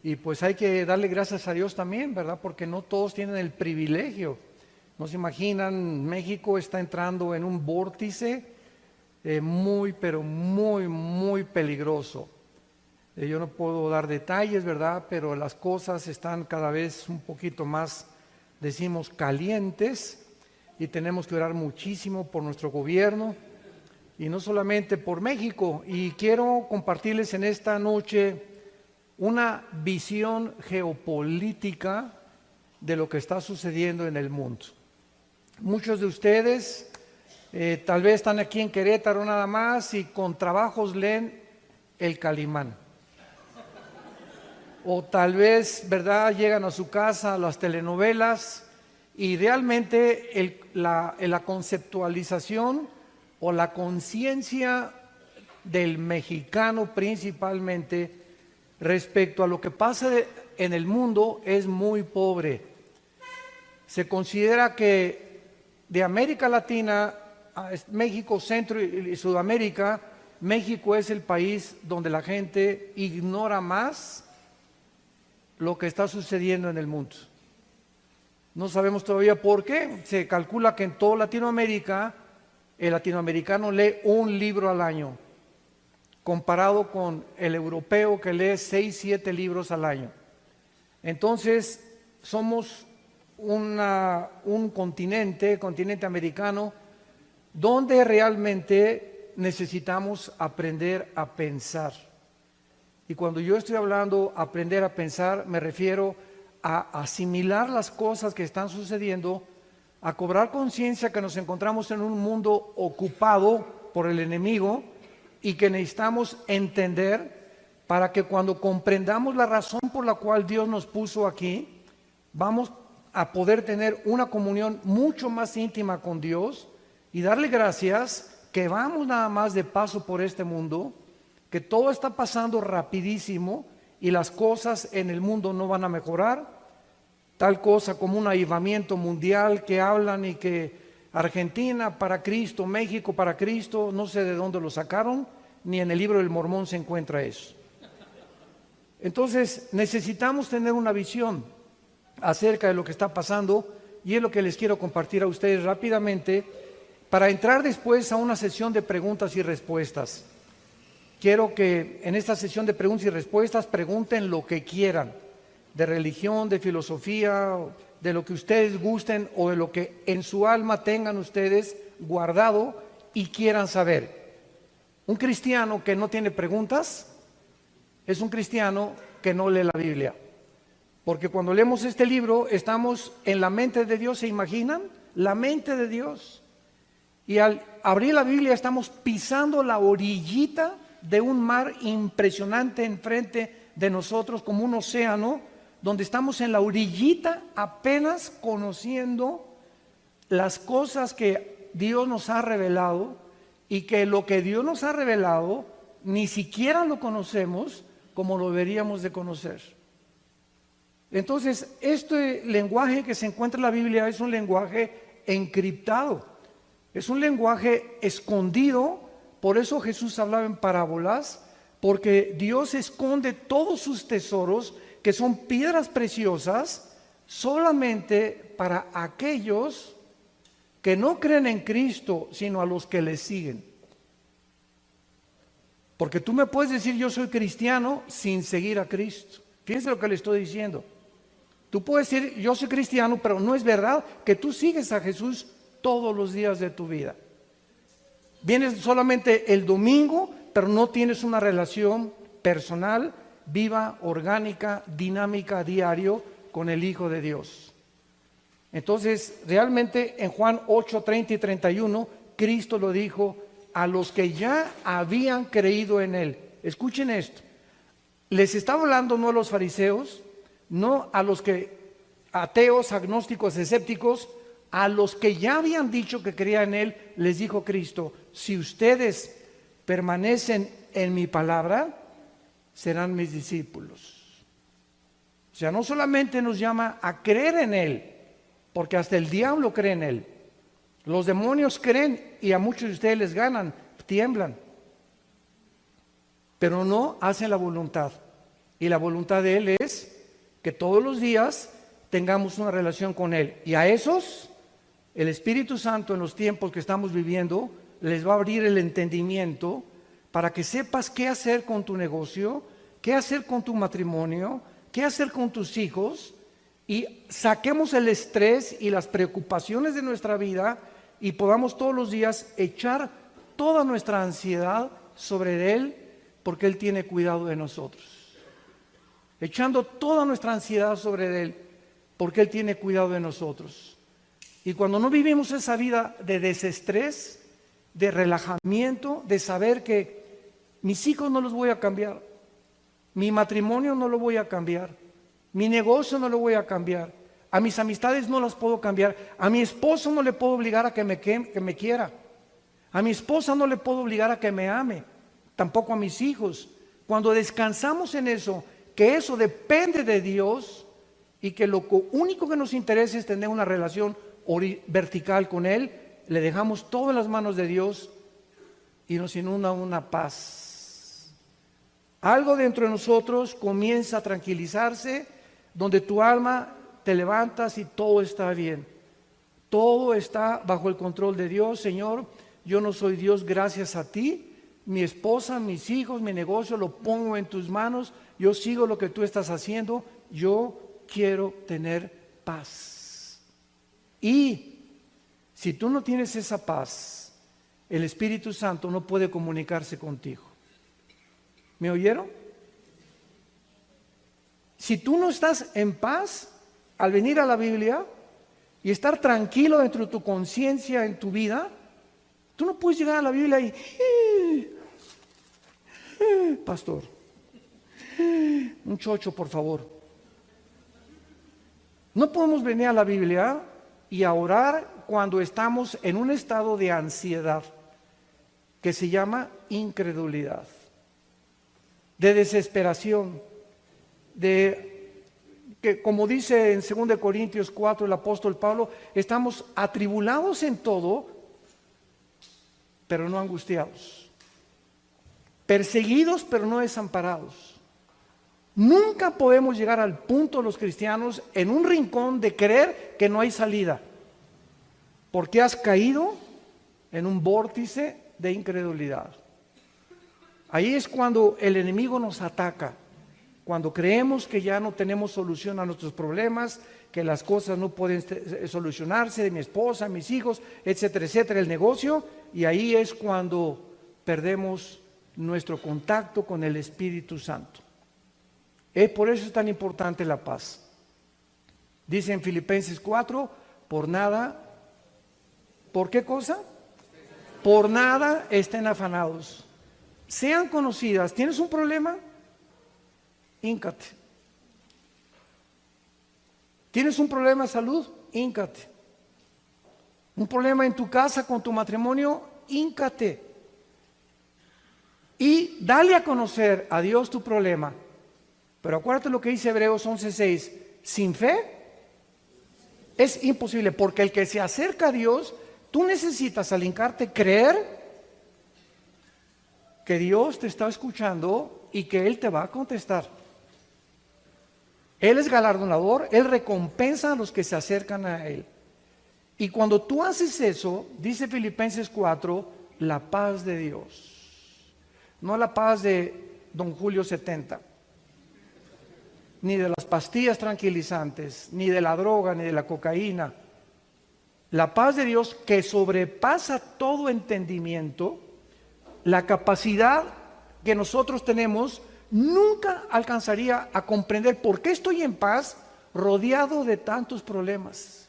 Y pues hay que darle gracias a Dios también, ¿verdad? Porque no todos tienen el privilegio. No se imaginan, México está entrando en un vórtice muy, pero muy, muy peligroso. Yo no puedo dar detalles, ¿verdad? Pero las cosas están cada vez un poquito más, decimos, calientes, y tenemos que orar muchísimo por nuestro gobierno y no solamente por México. Y quiero compartirles en esta noche una visión geopolítica de lo que está sucediendo en el mundo. Muchos de ustedes tal vez están aquí en Querétaro nada más y con trabajos leen El Calimán. O tal vez, ¿verdad?, llegan a su casa a las telenovelas y realmente la conceptualización o la conciencia del mexicano principalmente respecto a lo que pasa en el mundo es muy pobre. Se considera que de América Latina, México, Centro y Sudamérica, México es el país donde la gente ignora más lo que está sucediendo en el mundo. No sabemos todavía por qué. Se calcula que en toda Latinoamérica el latinoamericano lee un libro al año, comparado con el europeo que lee 6, 7 libros al año. Entonces somos un continente americano, donde realmente necesitamos aprender a pensar. Y cuando yo estoy hablando aprender a pensar, me refiero a asimilar las cosas que están sucediendo, a cobrar conciencia que nos encontramos en un mundo ocupado por el enemigo y que necesitamos entender para que cuando comprendamos la razón por la cual Dios nos puso aquí, vamos a poder tener una comunión mucho más íntima con Dios y darle gracias que vamos nada más de paso por este mundo, que todo está pasando rapidísimo y las cosas en el mundo no van a mejorar. Tal cosa como un avivamiento mundial que hablan y que Argentina para Cristo, México para Cristo, no sé de dónde lo sacaron, ni en el libro del Mormón se encuentra eso. Entonces necesitamos tener una visión acerca de lo que está pasando y es lo que les quiero compartir a ustedes rápidamente para entrar después a una sesión de preguntas y respuestas. Quiero que en esta sesión de preguntas y respuestas pregunten lo que quieran, de religión, de filosofía, de lo que ustedes gusten o de lo que en su alma tengan ustedes guardado y quieran saber. Un cristiano que no tiene preguntas es un cristiano que no lee la Biblia. Porque cuando leemos este libro estamos en la mente de Dios, ¿se imaginan? La mente de Dios. Y al abrir la Biblia estamos pisando la orillita de un mar impresionante enfrente de nosotros, como un océano, donde estamos en la orillita apenas conociendo las cosas que Dios nos ha revelado y que lo que Dios nos ha revelado ni siquiera lo conocemos como lo deberíamos de conocer. Entonces, este lenguaje que se encuentra en la Biblia es un lenguaje encriptado, es un lenguaje escondido. Por eso Jesús hablaba en parábolas, porque Dios esconde todos sus tesoros, que son piedras preciosas, solamente para aquellos que no creen en Cristo, sino a los que le siguen. Porque tú me puedes decir yo soy cristiano sin seguir a Cristo. Fíjense lo que le estoy diciendo. Tú puedes decir yo soy cristiano, pero no es verdad que tú sigues a Jesús todos los días de tu vida. Vienes solamente el domingo, pero no tienes una relación personal, viva, orgánica, dinámica, diario con el Hijo de Dios. Entonces, realmente en Juan 8, 30 y 31, Cristo lo dijo a los que ya habían creído en Él. Escuchen esto. Les estaba hablando no a los fariseos, no a los que ateos, agnósticos, escépticos, a los que ya habían dicho que creían en Él, les dijo Cristo: si ustedes permanecen en mi palabra, serán mis discípulos. O sea, no solamente nos llama a creer en Él, porque hasta el diablo cree en Él. Los demonios creen y a muchos de ustedes les ganan, tiemblan, pero no hacen la voluntad. Y la voluntad de Él es que todos los días tengamos una relación con Él. Y a esos, el Espíritu Santo en los tiempos que estamos viviendo, les va a abrir el entendimiento para que sepas qué hacer con tu negocio, qué hacer con tu matrimonio, qué hacer con tus hijos, y saquemos el estrés y las preocupaciones de nuestra vida y podamos todos los días echar toda nuestra ansiedad sobre Él, porque Él tiene cuidado de nosotros. Echando toda nuestra ansiedad sobre Él, porque Él tiene cuidado de nosotros. Y cuando no vivimos esa vida de desestrés, de relajamiento, de saber que mis hijos no los voy a cambiar, mi matrimonio no lo voy a cambiar, mi negocio no lo voy a cambiar, a mis amistades no las puedo cambiar, a mi esposo no le puedo obligar a que me quiera, a mi esposa no le puedo obligar a que me ame, tampoco a mis hijos. Cuando descansamos en eso, que eso depende de Dios y que lo único que nos interesa es tener una relación vertical con Él, le dejamos todo en las manos de Dios y nos inunda una paz. Algo dentro de nosotros comienza a tranquilizarse, donde tu alma te levantas y todo está bien. Todo está bajo el control de Dios. Señor, yo no soy Dios gracias a ti. Mi esposa, mis hijos, mi negocio lo pongo en tus manos. Yo sigo lo que tú estás haciendo. Yo quiero tener paz. Y si tú no tienes esa paz, el Espíritu Santo no puede comunicarse contigo. ¿Me oyeron? Si tú no estás en paz al venir a la Biblia y estar tranquilo dentro de tu conciencia en tu vida, tú no puedes llegar a la Biblia y pastor, un chocho por favor. No podemos venir a la Biblia y a orar cuando estamos en un estado de ansiedad que se llama incredulidad, de desesperación, de que, como dice en 2 Corintios 4 el apóstol Pablo, estamos atribulados en todo, pero no angustiados, perseguidos pero no desamparados. Nunca podemos llegar al punto los cristianos en un rincón de creer que no hay salida, porque has caído en un vórtice de incredulidad. Ahí es cuando el enemigo nos ataca, cuando creemos que ya no tenemos solución a nuestros problemas, que las cosas no pueden solucionarse, de mi esposa, mis hijos, etcétera, etcétera, el negocio, y ahí es cuando perdemos nuestro contacto con el Espíritu Santo. Por eso es tan importante la paz. Dice en Filipenses 4, por nada, ¿por qué cosa? Por nada estén afanados. Sean conocidas. ¿Tienes un problema? Híncate. ¿Tienes un problema de salud? Híncate. ¿Un problema en tu casa, con tu matrimonio? Híncate. Y dale a conocer a Dios tu problema. Pero acuérdate lo que dice Hebreos 11:6. Sin fe es imposible, porque el que se acerca a Dios, tú necesitas al hincarte creer que Dios te está escuchando y que Él te va a contestar. Él es galardonador, Él recompensa a los que se acercan a Él. Y cuando tú haces eso, dice Filipenses 4, la paz de Dios, no la paz de Don Julio 70, ni de las pastillas tranquilizantes, ni de la droga, ni de la cocaína. La paz de Dios que sobrepasa todo entendimiento, la capacidad que nosotros tenemos, nunca alcanzaría a comprender por qué estoy en paz rodeado de tantos problemas.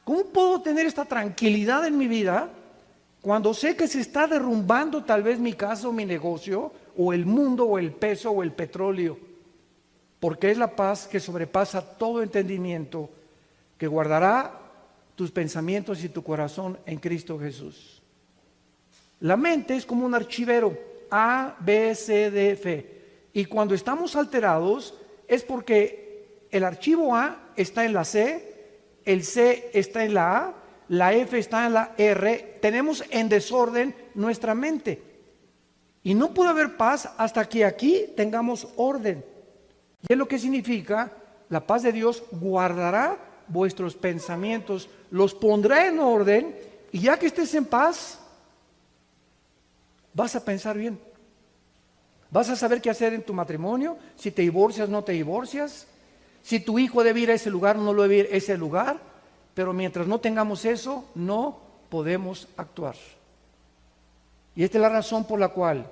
¿Cómo puedo tener esta tranquilidad en mi vida cuando sé que se está derrumbando tal vez mi casa o mi negocio, o el mundo, o el peso, o el petróleo? Porque es la paz que sobrepasa todo entendimiento, que guardará tus pensamientos y tu corazón en Cristo Jesús. La mente es como un archivero, A, B, C, D, F. Y cuando estamos alterados es porque el archivo A está en la C, el C está en la F está en la R. Tenemos en desorden nuestra mente. Y no puede haber paz hasta que aquí tengamos orden. Y es lo que significa, la paz de Dios guardará vuestros pensamientos, los pondrá en orden, y ya que estés en paz, vas a pensar bien. Vas a saber qué hacer en tu matrimonio, si te divorcias, no te divorcias, si tu hijo debe ir a ese lugar, no lo debe ir a ese lugar, pero mientras no tengamos eso, no podemos actuar. Y esta es la razón por la cual,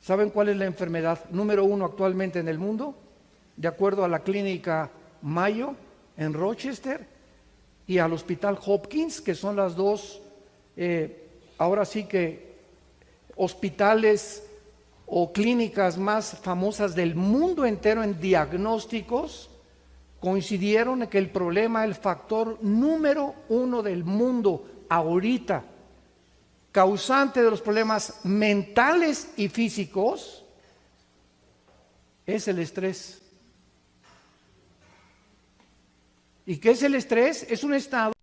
¿saben cuál es la enfermedad número 1 actualmente en el mundo? De acuerdo a la clínica Mayo en Rochester y al Hospital Hopkins, que son las dos, ahora sí que hospitales o clínicas más famosas del mundo entero en diagnósticos, coincidieron en que el problema, el factor número 1 del mundo ahorita, causante de los problemas mentales y físicos, es el estrés. ¿Y qué es el estrés? Es un estado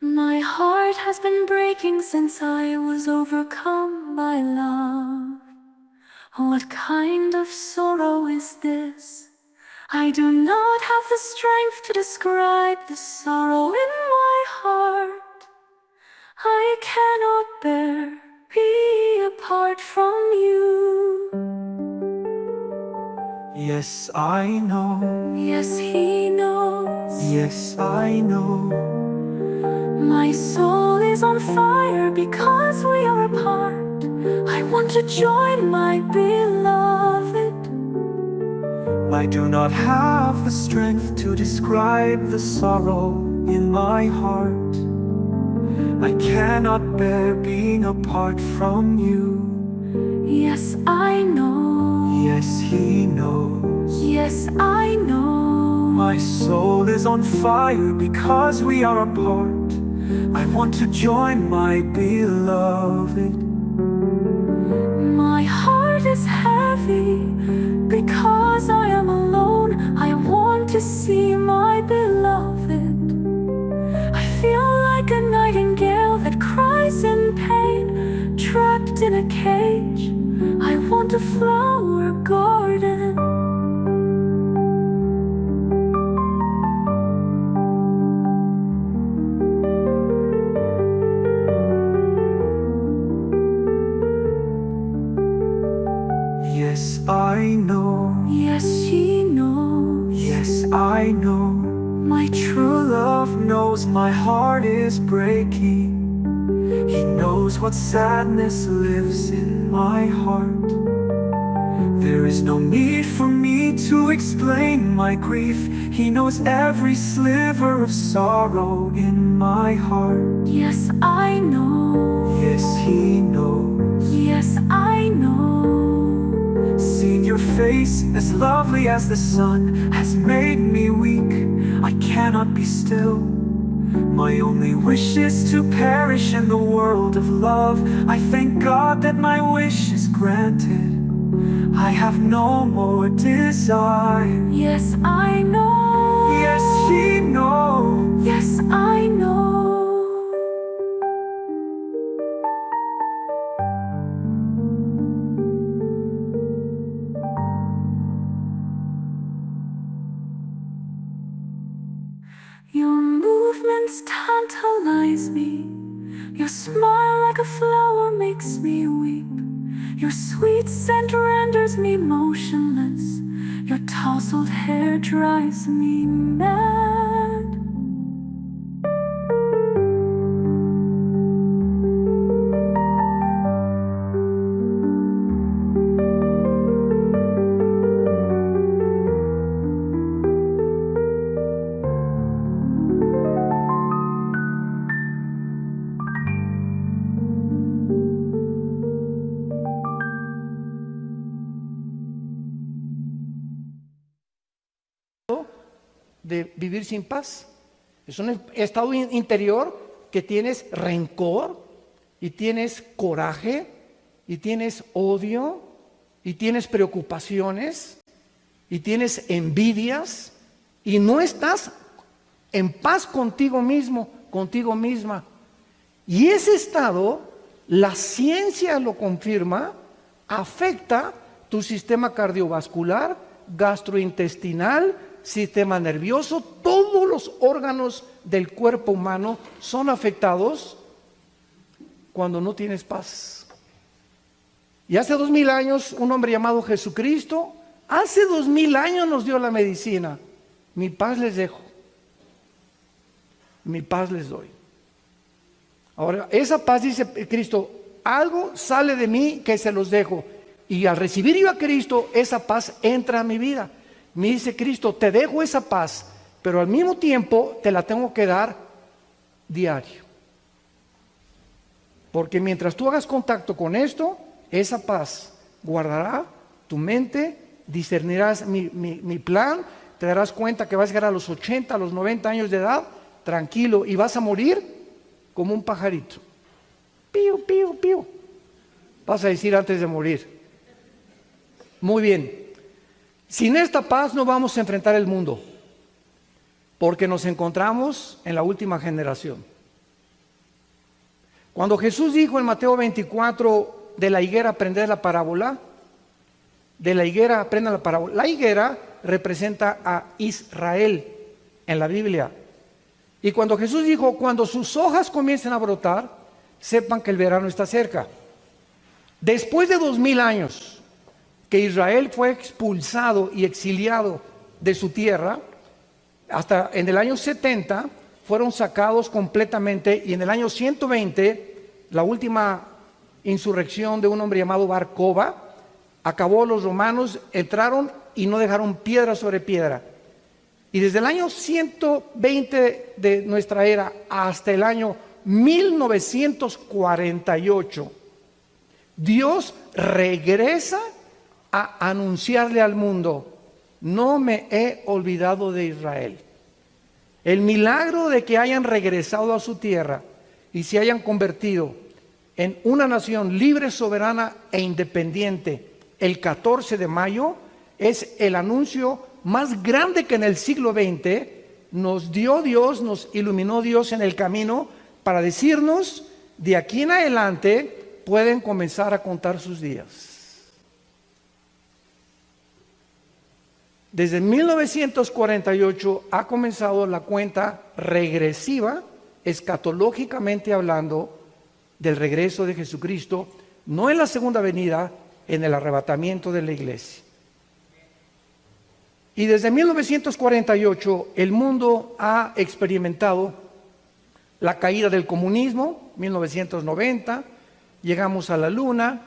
My heart has been breaking since I was overcome by love. What kind of sorrow is this? I do not have the strength to describe the sorrow in my heart. I cannot bear be apart from you. Yes, I know. Yes, he knows. Yes, I know. My soul is on fire because we are apart. I want to join my beloved. I do not have the strength to describe the sorrow in my heart. I cannot bear being apart from you. Yes, I know. Yes, he knows. Yes, I know. My soul is on fire because we are apart. I want to join my beloved. My heart is heavy because I am alone. I want to see my beloved. I feel like a nightingale that cries in pain, trapped in a cage. I want a flower garden. Yes, I know. Yes, she knows. Yes, I know. My true Love knows my heart is breaking. He knows what sadness lives in my heart. There is no need for me to explain my grief. He knows every sliver of sorrow in my heart. Yes, I know. Yes, he knows. Yes, I know. Seeing your face as lovely as the sun has made me weak. I cannot be still. My only wish is to perish in the world of love. I thank God that my wish is granted. I have no more desire. Yes, I know. Yes, he knows. Yes, I know. Your movements tantalize me. Your smile like a flower makes me weep. Your sweet scent renders me motionless. Your tousled hair drives me mad. de vivir sin paz. Es un estado interior que tienes rencor, y tienes coraje, y tienes odio, y tienes preocupaciones, y tienes envidias, y no estás en paz contigo mismo, contigo misma. Y ese estado, la ciencia lo confirma, afecta tu sistema cardiovascular, gastrointestinal, sistema nervioso. Todos los órganos del cuerpo humano son afectados cuando no tienes paz. Y hace 2000 años, un hombre llamado Jesucristo, hace 2000 años nos dio la medicina. Mi paz les dejo, mi paz les doy. Ahora, esa paz, dice Cristo, algo sale de mí que se los dejo. Y al recibir yo a Cristo, esa paz entra a mi vida. Me dice Cristo, te dejo esa paz, pero al mismo tiempo te la tengo que dar diario. Porque mientras tú hagas contacto con esto, esa paz guardará tu mente, discernirás mi plan, te darás cuenta que vas a llegar a los 80, a los 90 años de edad, tranquilo, y vas a morir como un pajarito. Pío, pío, pío. Vas a decir antes de morir. Muy bien. Sin esta paz no vamos a enfrentar el mundo, porque nos encontramos en la última generación. Cuando Jesús dijo en Mateo 24, de la higuera aprended la parábola, de la higuera aprendan la parábola. La higuera representa a Israel en la Biblia. Y cuando Jesús dijo, cuando sus hojas comiencen a brotar, sepan que el verano está cerca. Después de 2000 años que Israel fue expulsado y exiliado de su tierra, hasta en el año 70 fueron sacados completamente, y en el año 120, la última insurrección de un hombre llamado Bar Kokhba, acabó. Los romanos entraron y no dejaron piedra sobre piedra. Y desde el año 120 de nuestra era hasta el año 1948, Dios regresa a anunciarle al mundo, no me he olvidado de Israel. El milagro de que hayan regresado a su tierra y se hayan convertido en una nación libre, soberana e independiente el 14 de mayo es el anuncio más grande que en el siglo XX nos dio Dios, nos iluminó Dios en el camino para decirnos, de aquí en adelante pueden comenzar a contar sus días. Desde 1948 ha comenzado la cuenta regresiva, escatológicamente hablando, del regreso de Jesucristo, no en la segunda venida, en el arrebatamiento de la iglesia. Y desde 1948 el mundo ha experimentado la caída del comunismo, 1990, llegamos a la luna,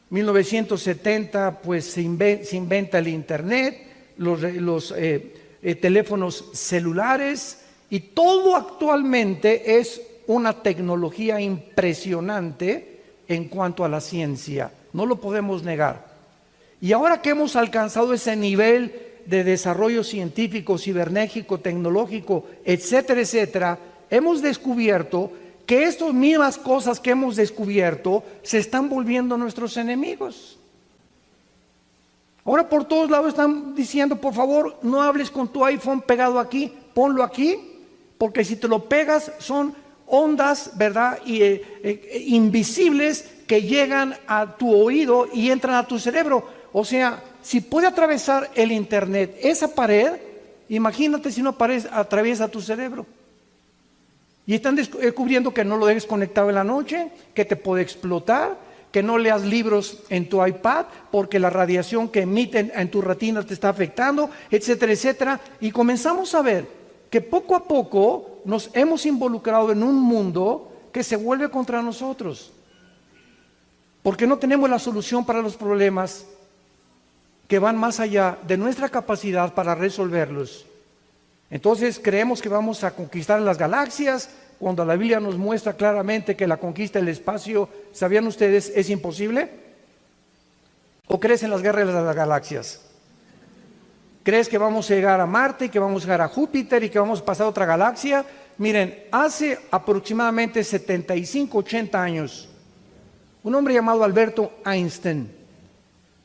1970 pues se inventa el internet, los teléfonos celulares, y todo actualmente es una tecnología impresionante en cuanto a la ciencia, no lo podemos negar. Y ahora que hemos alcanzado ese nivel de desarrollo científico, cibernético, tecnológico, etcétera, etcétera, hemos descubierto que estas mismas cosas que hemos descubierto se están volviendo nuestros enemigos. Ahora por todos lados están diciendo, por favor, no hables con tu iPhone pegado aquí, ponlo aquí, porque si te lo pegas son ondas, ¿verdad? Invisibles que llegan a tu oído y entran a tu cerebro. O sea, si puede atravesar el internet esa pared, imagínate si una pared atraviesa tu cerebro. Y están descubriendo que no lo dejes conectado en la noche, que te puede explotar, que no leas libros en tu iPad porque la radiación que emiten en tu retina te está afectando, etcétera, etcétera. Y comenzamos a ver que poco a poco nos hemos involucrado en un mundo que se vuelve contra nosotros, porque no tenemos la solución para los problemas que van más allá de nuestra capacidad para resolverlos. Entonces creemos que vamos a conquistar las galaxias, cuando la Biblia nos muestra claramente que la conquista del espacio, ¿sabían ustedes, es imposible? ¿O crees en las guerras de las galaxias? ¿Crees que vamos a llegar a Marte y que vamos a llegar a Júpiter y que vamos a pasar a otra galaxia? Miren, hace aproximadamente 75, 80 años, un hombre llamado Alberto Einstein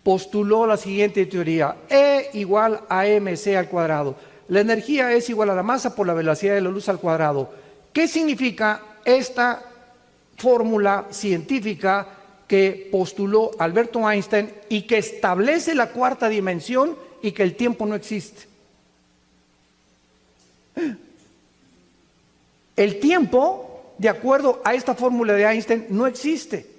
postuló la siguiente teoría: E igual a mc al cuadrado. La energía es igual a la masa por la velocidad de la luz al cuadrado. ¿Qué significa esta fórmula científica que postuló Alberto Einstein y que establece la cuarta dimensión y que el tiempo no existe? El tiempo, de acuerdo a esta fórmula de Einstein, no existe.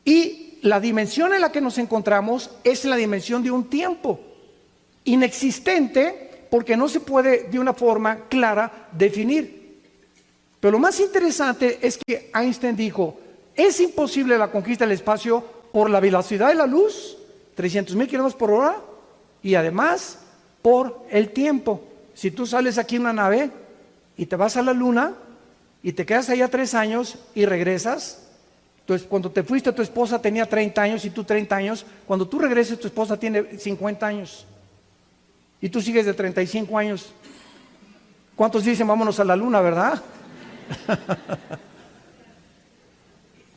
Y la dimensión en la que nos encontramos es la dimensión de un tiempo inexistente, porque no se puede de una forma clara definir. Pero lo más interesante es que Einstein dijo: es imposible la conquista del espacio por la velocidad de la luz, 300,000 kilómetros por hora, y además por el tiempo. Si tú sales aquí en una nave y te vas a la luna y te quedas allá 3 años y regresas, entonces cuando te fuiste tu esposa tenía 30 años y tú 30 años, cuando tú regreses tu esposa tiene 50 años y tú sigues de 35 años. ¿Cuántos dicen vámonos a la luna, verdad?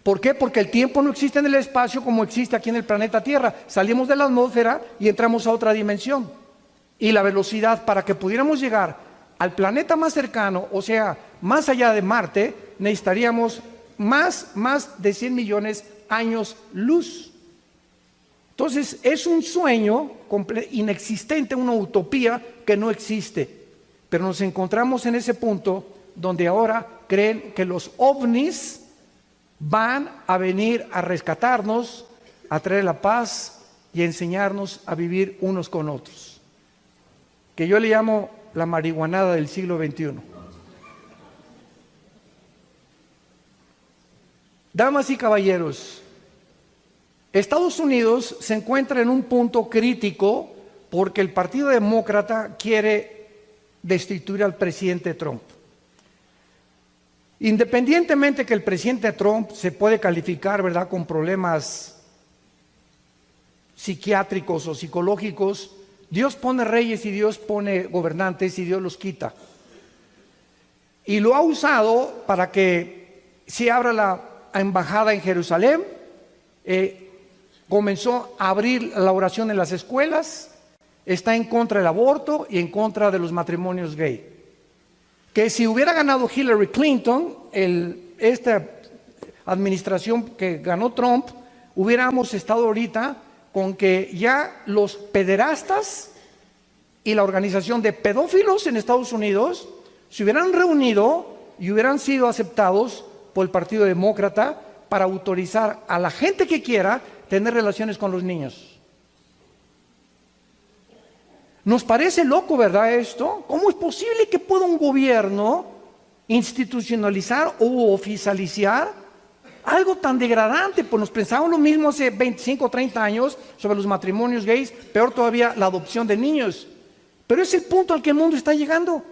¿Por qué? Porque el tiempo no existe en el espacio como existe aquí en el planeta Tierra. Salimos de la atmósfera y entramos a otra dimensión. Y la velocidad para que pudiéramos llegar al planeta más cercano, o sea, más allá de Marte, necesitaríamos más de 100 millones años luz. Entonces es un sueño inexistente, una utopía que no existe. Pero nos encontramos en ese punto donde ahora creen que los ovnis van a venir a rescatarnos, a traer la paz y a enseñarnos a vivir unos con otros, que yo le llamo la marihuanada del siglo XXI. Damas y caballeros, Estados Unidos se encuentra en un punto crítico porque el Partido Demócrata quiere destituir al presidente Trump. Independientemente que el presidente Trump se puede calificar, ¿verdad?, con problemas psiquiátricos o psicológicos, Dios pone reyes y Dios pone gobernantes y Dios los quita. Y lo ha usado para que se abra la embajada en Jerusalén, comenzó a abrir la oración en las escuelas, está en contra del aborto y en contra de los matrimonios gay. Que si hubiera ganado Hillary Clinton, esta administración que ganó Trump, hubiéramos estado ahorita con que ya los pederastas y la organización de pedófilos en Estados Unidos se hubieran reunido y hubieran sido aceptados por el Partido Demócrata para autorizar a la gente que quiera tener relaciones con los niños. Nos parece loco, ¿verdad, esto? ¿Cómo es posible que pueda un gobierno institucionalizar o oficializar algo tan degradante? Pues nos pensábamos lo mismo hace 25 o 30 años sobre los matrimonios gays, peor todavía la adopción de niños. Pero es el punto al que el mundo está llegando.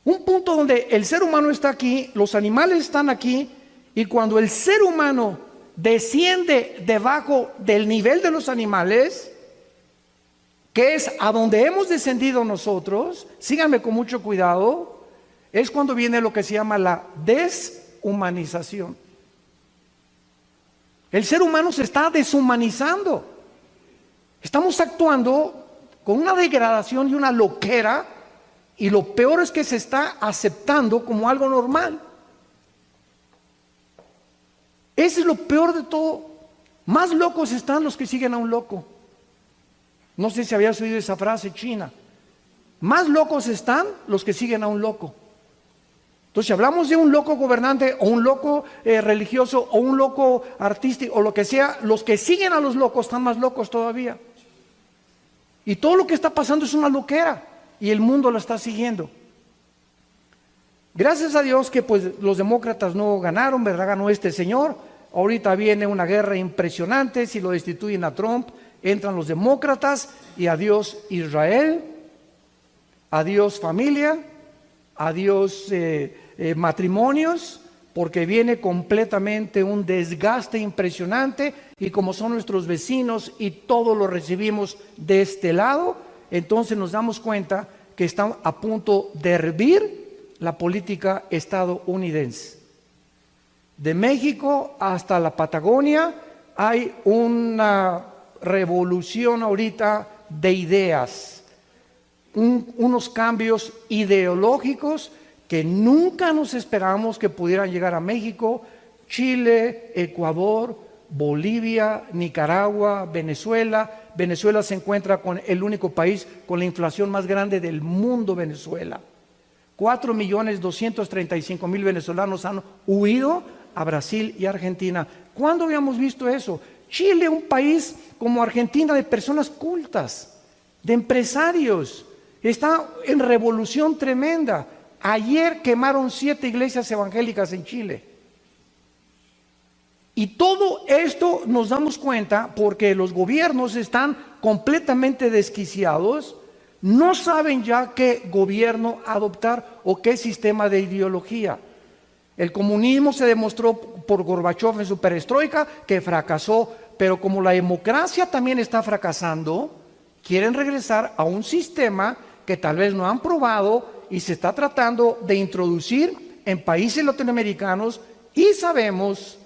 Un punto donde el ser humano está aquí, los animales están aquí, y cuando el ser humano desciende debajo del nivel de los animales, que es a donde hemos descendido nosotros, síganme con mucho cuidado, es cuando viene lo que se llama la deshumanización. El ser humano se está deshumanizando. Estamos actuando con una degradación y una loquera, y lo peor es que se está aceptando como algo normal. Ese es lo peor de todo. Más locos están los que siguen a un loco. No sé si habías oído esa frase china. Más locos están los que siguen a un loco. Entonces, si hablamos de un loco gobernante o un loco religioso o un loco artístico o lo que sea, los que siguen a los locos están más locos todavía. Y todo lo que está pasando es una loquera y el mundo lo está siguiendo. Gracias a Dios que pues los demócratas no ganaron, ¿verdad? Ganó este señor. Ahorita viene una guerra impresionante. Si lo destituyen a Trump, entran los demócratas y adiós Israel, adiós familia, adiós matrimonios, porque viene completamente un desgaste impresionante, y como son nuestros vecinos y todo lo recibimos de este lado, entonces nos damos cuenta que están a punto de hervir la política estadounidense. De México hasta la Patagonia hay una revolución ahorita de ideas, unos cambios ideológicos que nunca nos esperamos que pudieran llegar a México, Chile, Ecuador, Bolivia, Nicaragua, Venezuela. Venezuela se encuentra con el único país con la inflación más grande del mundo, Venezuela. 4.235.000 venezolanos han huido a Brasil y Argentina. ¿Cuándo habíamos visto eso? Chile, un país como Argentina de personas cultas, de empresarios, está en revolución tremenda. Ayer quemaron 7 iglesias evangélicas en Chile. Y todo esto nos damos cuenta porque los gobiernos están completamente desquiciados, no saben ya qué gobierno adoptar o qué sistema de ideología. El comunismo se demostró por Gorbachev en su perestroika que fracasó, pero como la democracia también está fracasando, quieren regresar a un sistema que tal vez no han probado y se está tratando de introducir en países latinoamericanos, y sabemos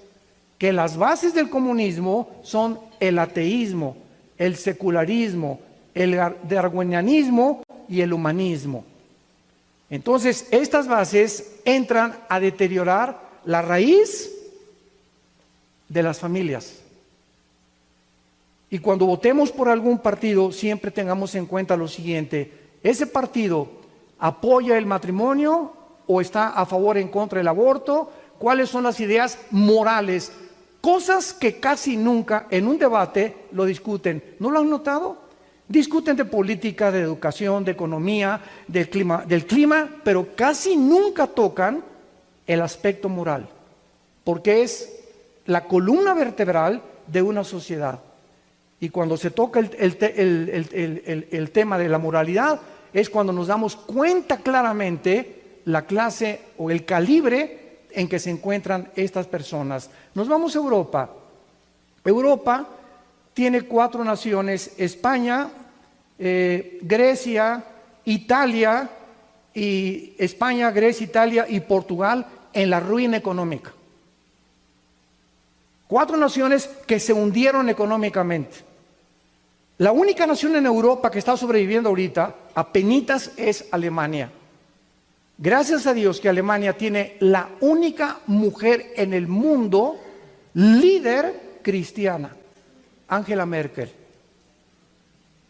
que las bases del comunismo son el ateísmo, el secularismo, el darwinianismo y el humanismo. Entonces, estas bases entran a deteriorar la raíz de las familias. Y cuando votemos por algún partido, siempre tengamos en cuenta lo siguiente: ¿ese partido apoya el matrimonio o está a favor o en contra del aborto? ¿Cuáles son las ideas morales? Cosas que casi nunca en un debate lo discuten. ¿No lo han notado? Discuten de política, de educación, de economía, del clima, pero casi nunca tocan el aspecto moral, porque es la columna vertebral de una sociedad. Y cuando se toca el tema de la moralidad, es cuando nos damos cuenta claramente la clase o el calibre en que se encuentran estas personas. Nos vamos a Europa. Europa tiene 4 naciones: España, Grecia, Italia, y España, Grecia, Italia y Portugal en la ruina económica. 4 naciones que se hundieron económicamente. La única nación en Europa que está sobreviviendo ahorita, apenitas, es Alemania. Gracias a Dios que Alemania tiene la única mujer en el mundo líder cristiana, Angela Merkel.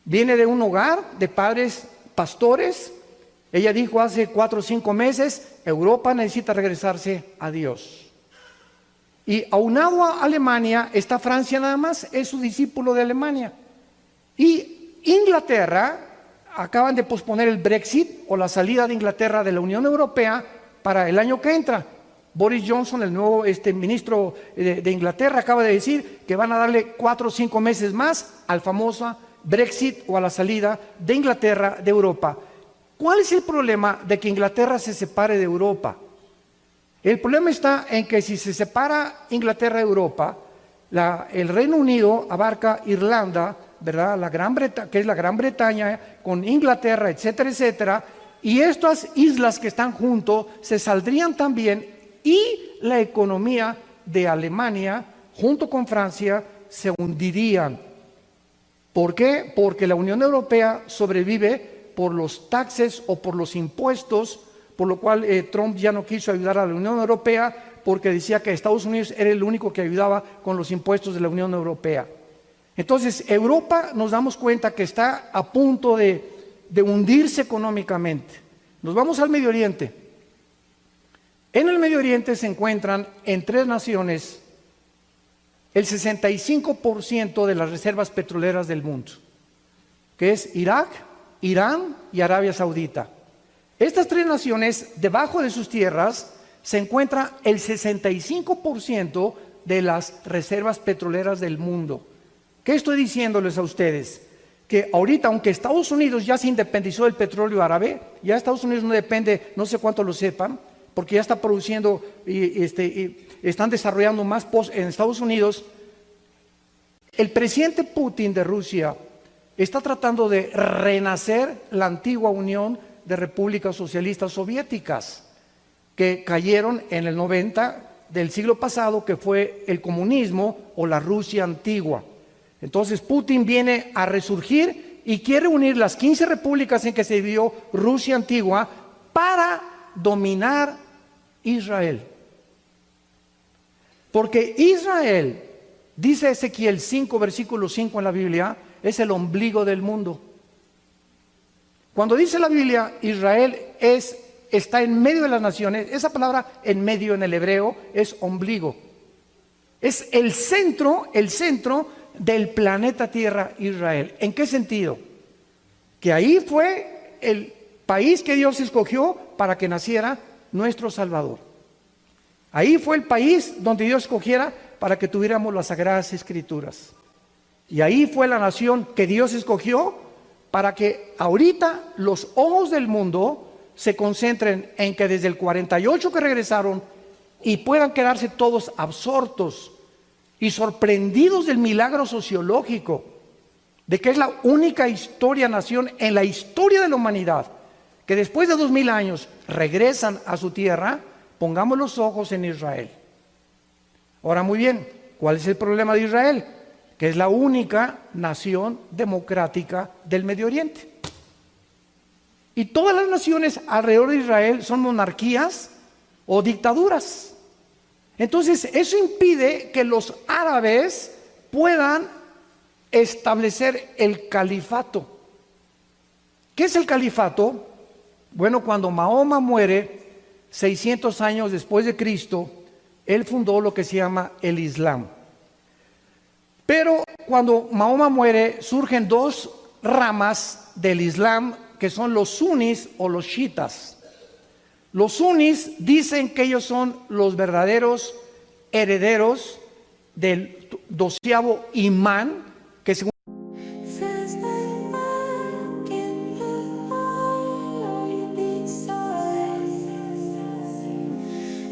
Viene de un hogar de padres pastores. Ella dijo hace 4 o 5 meses, Europa necesita regresarse a Dios. Y aunado a Alemania está Francia nada más, es su discípulo de Alemania. Y Inglaterra, acaban de posponer el Brexit o la salida de Inglaterra de la Unión Europea para el año que entra. Boris Johnson, el nuevo ministro de Inglaterra, acaba de decir que van a darle 4 o 5 meses más al famoso Brexit o a la salida de Inglaterra de Europa. ¿Cuál es el problema de que Inglaterra se separe de Europa? El problema está en que si se separa Inglaterra de Europa, el Reino Unido abarca Irlanda, ¿verdad? La Gran Bretaña, que es la Gran Bretaña, con Inglaterra, etcétera, etcétera, y estas islas que están juntos se saldrían también, y la economía de Alemania, junto con Francia, se hundirían. ¿Por qué? Porque la Unión Europea sobrevive por los taxes o por los impuestos, por lo cual Trump ya no quiso ayudar a la Unión Europea, porque decía que Estados Unidos era el único que ayudaba con los impuestos de la Unión Europea. Entonces, Europa, nos damos cuenta que está a punto de hundirse económicamente. Nos vamos al Medio Oriente. En el Medio Oriente se encuentran en 3 naciones el 65% de las reservas petroleras del mundo, que es Irak, Irán y Arabia Saudita. Estas 3 naciones, debajo de sus tierras, se encuentra el 65% de las reservas petroleras del mundo. ¿Qué estoy diciéndoles a ustedes? Que ahorita, aunque Estados Unidos ya se independizó del petróleo árabe, ya Estados Unidos no depende, no sé cuánto lo sepan, porque ya está produciendo y están desarrollando más en Estados Unidos. El presidente Putin de Rusia está tratando de renacer la antigua Unión de repúblicas socialistas soviéticas que cayeron en el 90 del siglo pasado, que fue el comunismo o la Rusia antigua. Entonces Putin viene a resurgir y quiere unir las 15 repúblicas en que se dividió Rusia antigua para dominar Israel. Porque Israel, dice Ezequiel 5, versículo 5 en la Biblia, es el ombligo del mundo. Cuando dice la Biblia, Israel está en medio de las naciones, esa palabra en medio en el hebreo es ombligo. Es el centro del planeta Tierra, Israel. ¿En qué sentido? Que ahí fue el país que Dios escogió para que naciera nuestro Salvador. Ahí fue el país donde Dios escogiera para que tuviéramos las Sagradas Escrituras. Y ahí fue la nación que Dios escogió para que ahorita los ojos del mundo se concentren en que desde el 48 que regresaron y puedan quedarse todos absortos y sorprendidos del milagro sociológico de que es la única nación en la historia de la humanidad que después de 2000 años regresan a su tierra. Pongamos los ojos en Israel. Ahora, muy bien, ¿cuál es el problema de Israel? Que es la única nación democrática del Medio Oriente. Y todas las naciones alrededor de Israel son monarquías o dictaduras. Entonces, eso impide que los árabes puedan establecer el califato. ¿Qué es el califato? Bueno, cuando Mahoma muere 600 años después de Cristo, él fundó lo que se llama el Islam. Pero cuando Mahoma muere, surgen dos ramas del Islam que son los sunnis o los chiitas. Los sunnis dicen que ellos son los verdaderos herederos del 12º imán, que según There's no work in the Lord beside,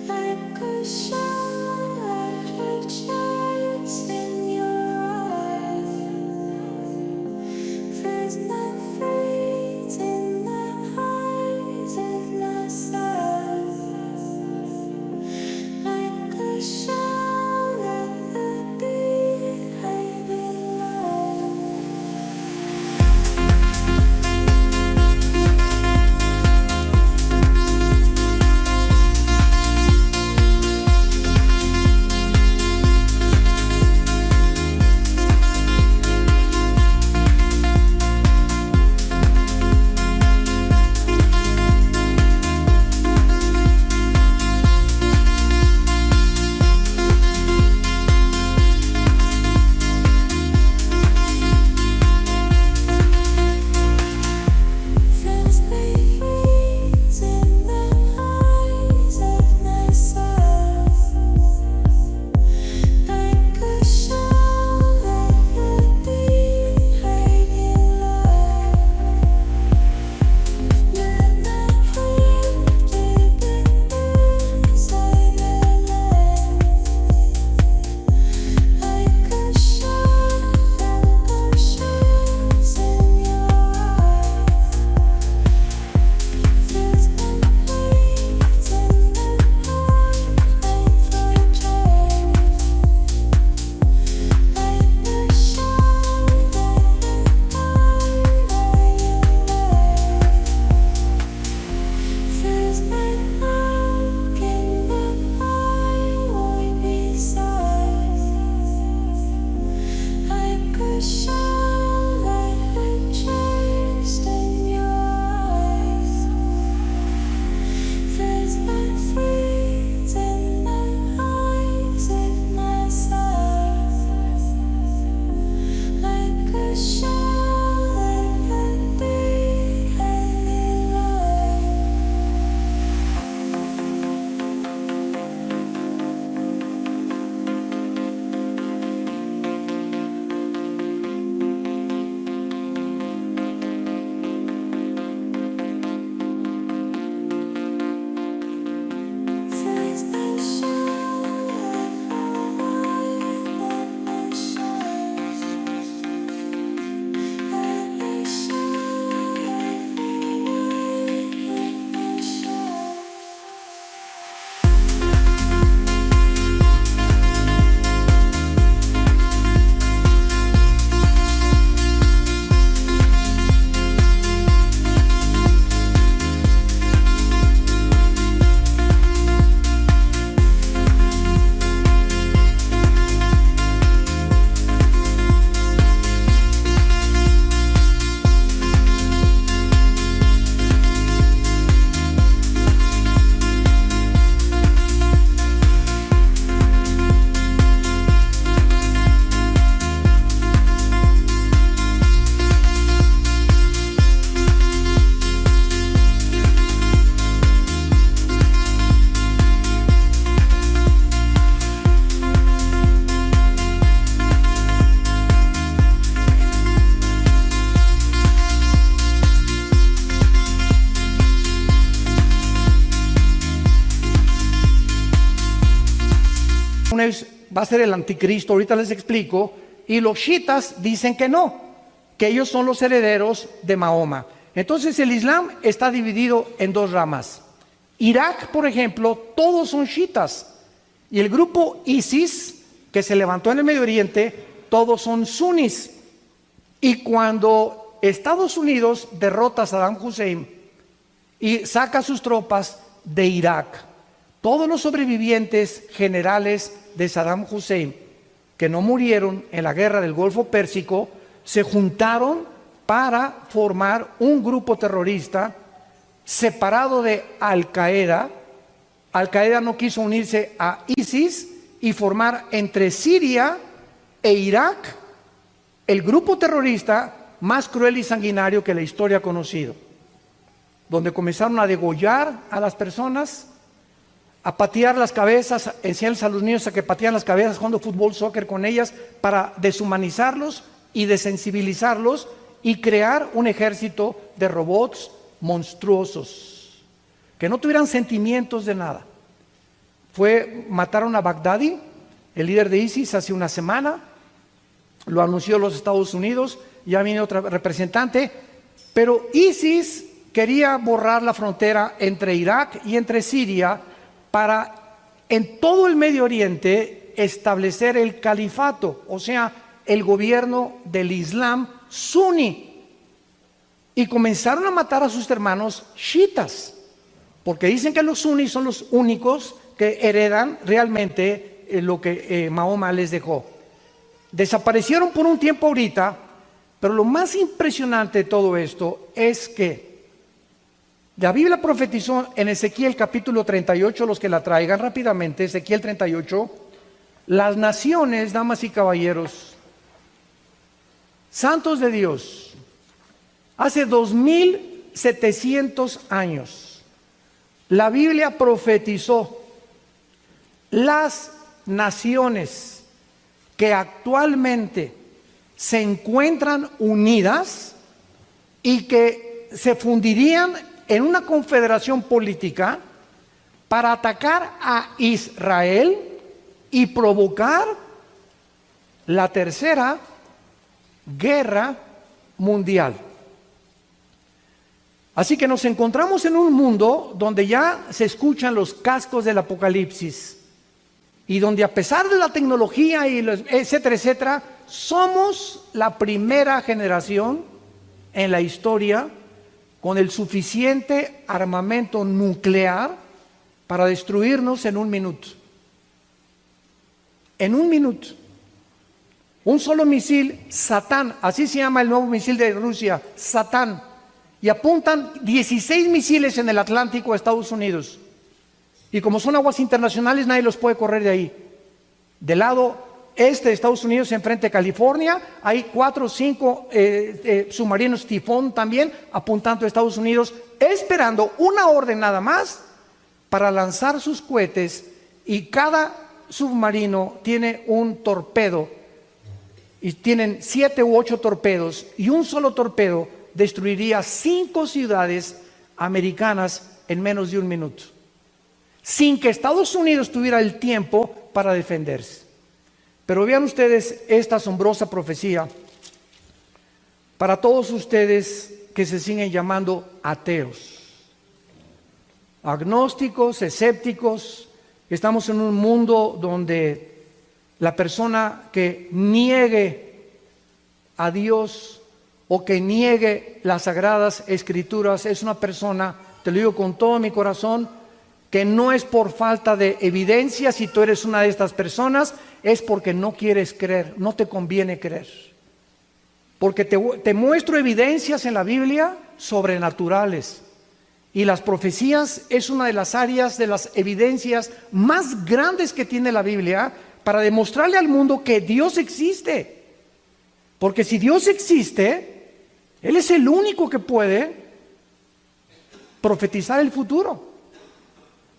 like a shower of chance in your eyes. There's no freeze in the eyes of the sun, like a shower of behind. va a ser el anticristo, ahorita les explico, y los chiitas dicen que no, que ellos son los herederos de Mahoma. Entonces el Islam está dividido en dos ramas. Irak, por ejemplo, todos son chiitas, y el grupo ISIS, que se levantó en el Medio Oriente, todos son sunis. Y cuando Estados Unidos derrota a Saddam Hussein y saca sus tropas de Irak, todos los sobrevivientes generales de Saddam Hussein que no murieron en la guerra del Golfo Pérsico se juntaron para formar un grupo terrorista separado de Al-Qaeda. Al-Qaeda no quiso unirse a ISIS y formar entre Siria e Irak el grupo terrorista más cruel y sanguinario que la historia ha conocido, donde comenzaron a degollar a las personas, a patear las cabezas, enseñarles a los niños a que patean las cabezas jugando fútbol, soccer con ellas, para deshumanizarlos y desensibilizarlos y crear un ejército de robots monstruosos, que no tuvieran sentimientos de nada. Mataron a Baghdadi, el líder de ISIS, hace una semana, lo anunció los Estados Unidos, ya viene otra representante, pero ISIS quería borrar la frontera entre Irak y entre Siria para en todo el Medio Oriente establecer el califato, o sea, el gobierno del Islam suní. Y comenzaron a matar a sus hermanos chiitas, porque dicen que los suníes son los únicos que heredan realmente lo que Mahoma les dejó. Desaparecieron por un tiempo ahorita, pero lo más impresionante de todo esto es que la Biblia profetizó en Ezequiel capítulo 38, los que la traigan rápidamente, Ezequiel 38, las naciones, damas y caballeros, santos de Dios, hace 2700 años, la Biblia profetizó las naciones que actualmente se encuentran unidas y que se fundirían en una confederación política para atacar a Israel y provocar la tercera guerra mundial. Así que nos encontramos en un mundo donde ya se escuchan los cascos del Apocalipsis y donde, a pesar de la tecnología y etcétera, etcétera, somos la primera generación en la historia con el suficiente armamento nuclear para destruirnos en un minuto. En un minuto. Un solo misil, Satán, así se llama el nuevo misil de Rusia, Satán. Y apuntan 16 misiles en el Atlántico a Estados Unidos. Y como son aguas internacionales, nadie los puede correr de ahí. Del lado este de Estados Unidos, enfrente de California, hay 4 o 5 submarinos tifón también apuntando a Estados Unidos, esperando una orden nada más para lanzar sus cohetes, y cada submarino tiene un torpedo, y tienen 7 u 8 torpedos, y un solo torpedo destruiría 5 ciudades americanas en menos de un minuto, sin que Estados Unidos tuviera el tiempo para defenderse. Pero vean ustedes esta asombrosa profecía para todos ustedes que se siguen llamando ateos, agnósticos, escépticos. Estamos en un mundo donde la persona que niegue a Dios o que niegue las Sagradas Escrituras es una persona, te lo digo con todo mi corazón, que no es por falta de evidencia. Si tú eres una de estas personas, es porque no quieres creer, no te conviene creer. Porque te muestro evidencias en la Biblia sobrenaturales. Y las profecías es una de las áreas, de las evidencias más grandes que tiene la Biblia para demostrarle al mundo que Dios existe. Porque si Dios existe, Él es el único que puede profetizar el futuro.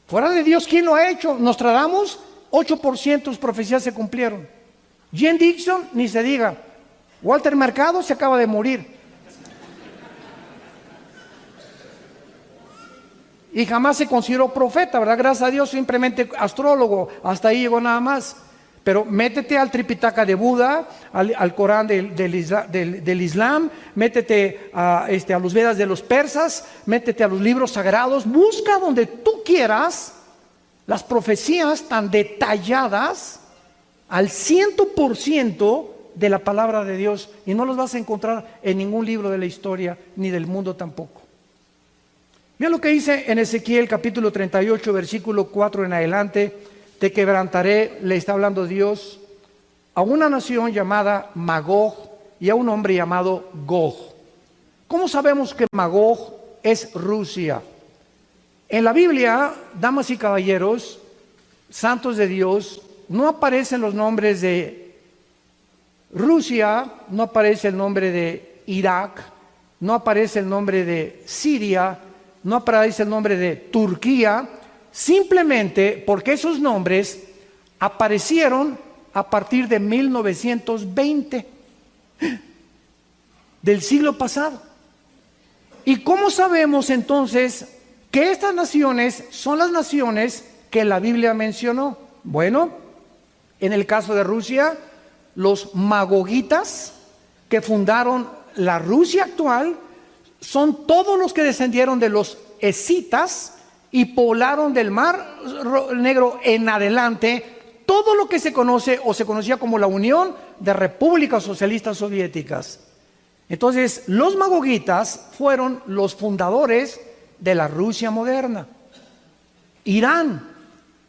Fuera de Dios, ¿quién lo ha hecho? Nostradamus, 8% de sus profecías se cumplieron. Jane Dixon, ni se diga. Walter Mercado se acaba de morir. y jamás se consideró profeta, ¿verdad? Gracias a Dios, simplemente astrólogo, hasta ahí llegó nada más. Pero métete al Tripitaka de Buda, al Corán del Islam, métete a los Vedas de los persas, métete a los libros sagrados, busca donde tú quieras las profecías tan detalladas al 100% de la palabra de Dios, y no los vas a encontrar en ningún libro de la historia ni del mundo tampoco. Mira lo que dice en Ezequiel capítulo 38 versículo 4 en adelante: te quebrantaré, le está hablando Dios, a una nación llamada Magog y a un hombre llamado Gog. ¿Cómo sabemos que Magog es Rusia? En la Biblia, damas y caballeros, santos de Dios, no aparecen los nombres de Rusia, no aparece el nombre de Irak, no aparece el nombre de Siria, no aparece el nombre de Turquía, simplemente porque esos nombres aparecieron a partir de 1920 del siglo pasado. ¿Y cómo sabemos entonces que estas naciones son las naciones que la Biblia mencionó? Bueno, en el caso de Rusia, los magogitas que fundaron la Rusia actual son todos los que descendieron de los escitas y poblaron del Mar Negro en adelante todo lo que se conoce o se conocía como la Unión de Repúblicas Socialistas Soviéticas. Entonces, los magogitas fueron los fundadores de la Rusia moderna. Irán,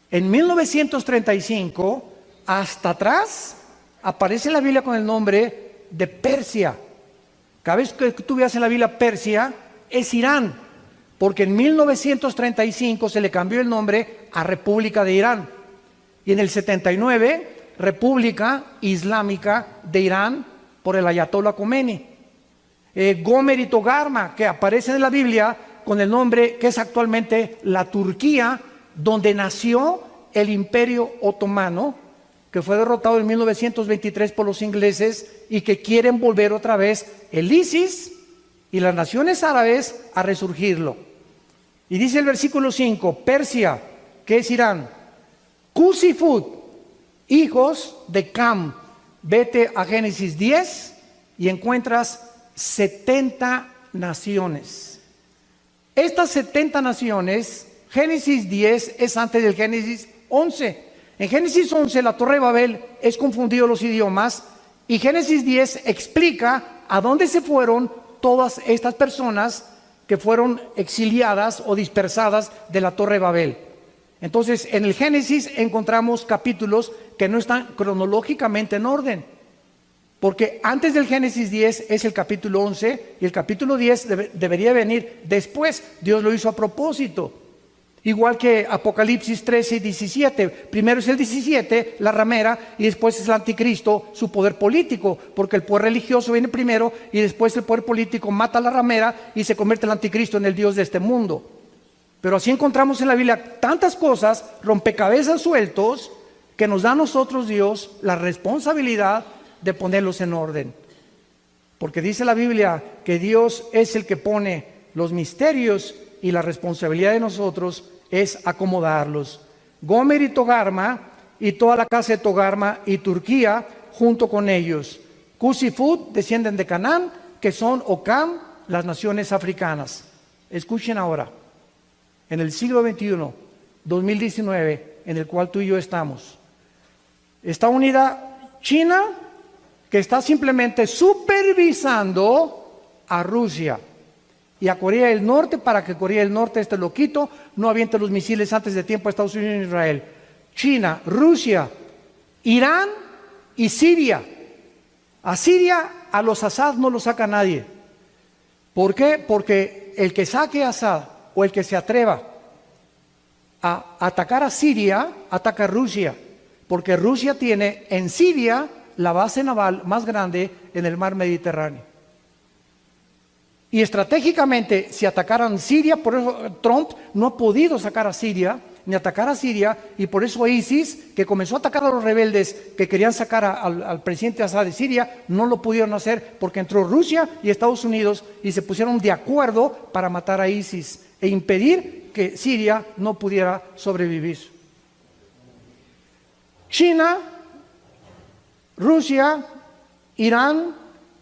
en 1935, hasta atrás, aparece en la Biblia con el nombre de Persia. Cada vez que tú veas en la Biblia Persia, es Irán, porque en 1935 se le cambió el nombre a República de Irán. Y en el 79, República Islámica de Irán por el Ayatollah Khomeini. Gomer y Togarma, que aparecen en la Biblia con el nombre que es actualmente la Turquía, donde nació el Imperio Otomano, que fue derrotado en 1923 por los ingleses y que quieren volver otra vez el ISIS y las naciones árabes a resurgirlo. Y dice el versículo 5, Persia, que es Irán, Cus y Fut, hijos de Cam. Vete a Génesis 10 y encuentras 70 naciones. Estas 70 naciones, Génesis 10 es antes del Génesis 11. En Génesis 11 la Torre de Babel es confundido los idiomas y Génesis 10 explica a dónde se fueron todas estas personas que fueron exiliadas o dispersadas de la Torre de Babel. Entonces, en el Génesis encontramos capítulos que no están cronológicamente en orden, porque antes del Génesis 10 es el capítulo 11 y el capítulo 10 debería venir después. Dios lo hizo a propósito. Igual que Apocalipsis 13 y 17. Primero es el 17, la ramera, y después es el anticristo, su poder político, porque el poder religioso viene primero y después el poder político mata a la ramera y se convierte el anticristo en el Dios de este mundo. Pero así encontramos en la Biblia tantas cosas, rompecabezas sueltos, que nos da a nosotros Dios la responsabilidad de ponerlos en orden. Porque dice la Biblia que Dios es el que pone los misterios y la responsabilidad de nosotros es acomodarlos. Gomer y Togarma y toda la casa de Togarma y Turquía junto con ellos. Cus y Fut descienden de Canaán, que son o Cam, las naciones africanas. Escuchen ahora, en el siglo XXI, 2019, en el cual tú y yo estamos, está unida China, que está simplemente supervisando a Rusia y a Corea del Norte, para que Corea del Norte, este loquito, no aviente los misiles antes de tiempo a Estados Unidos y Israel. China, Rusia, Irán y Siria. A Siria, a los Assad no lo saca nadie. ¿Por qué? Porque el que saque a Assad o el que se atreva a atacar a Siria, ataca a Rusia. Porque Rusia tiene en Siria la base naval más grande en el mar Mediterráneo. Y estratégicamente, si atacaran Siria, por eso Trump no ha podido sacar a Siria, ni atacar a Siria, y por eso ISIS, que comenzó a atacar a los rebeldes que querían sacar al presidente Assad de Siria, no lo pudieron hacer porque entró Rusia y Estados Unidos y se pusieron de acuerdo para matar a ISIS e impedir que Siria no pudiera sobrevivir. China, Rusia, Irán,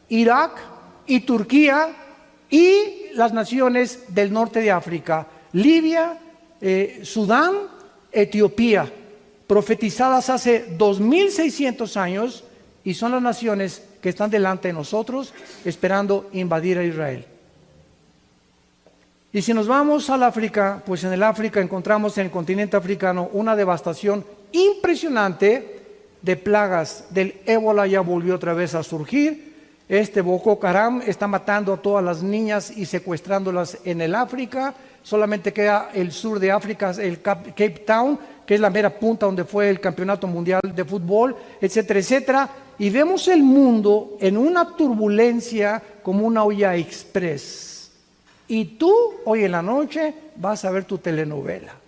Irak y Turquía y las naciones del norte de África, Libia, Sudán, Etiopía, profetizadas hace 2600 años y son las naciones que están delante de nosotros esperando invadir a Israel. Y si nos vamos al África, pues en el África encontramos en el continente africano una devastación impresionante de plagas. Del ébola ya volvió otra vez a surgir. Este Boko Haram está matando a todas las niñas y secuestrándolas en el África. Solamente queda el sur de África, el Cape Town, que es la mera punta donde fue el campeonato mundial de fútbol, etcétera, etcétera. Y vemos el mundo en una turbulencia como una olla express. Y tú hoy en la noche vas a ver tu telenovela.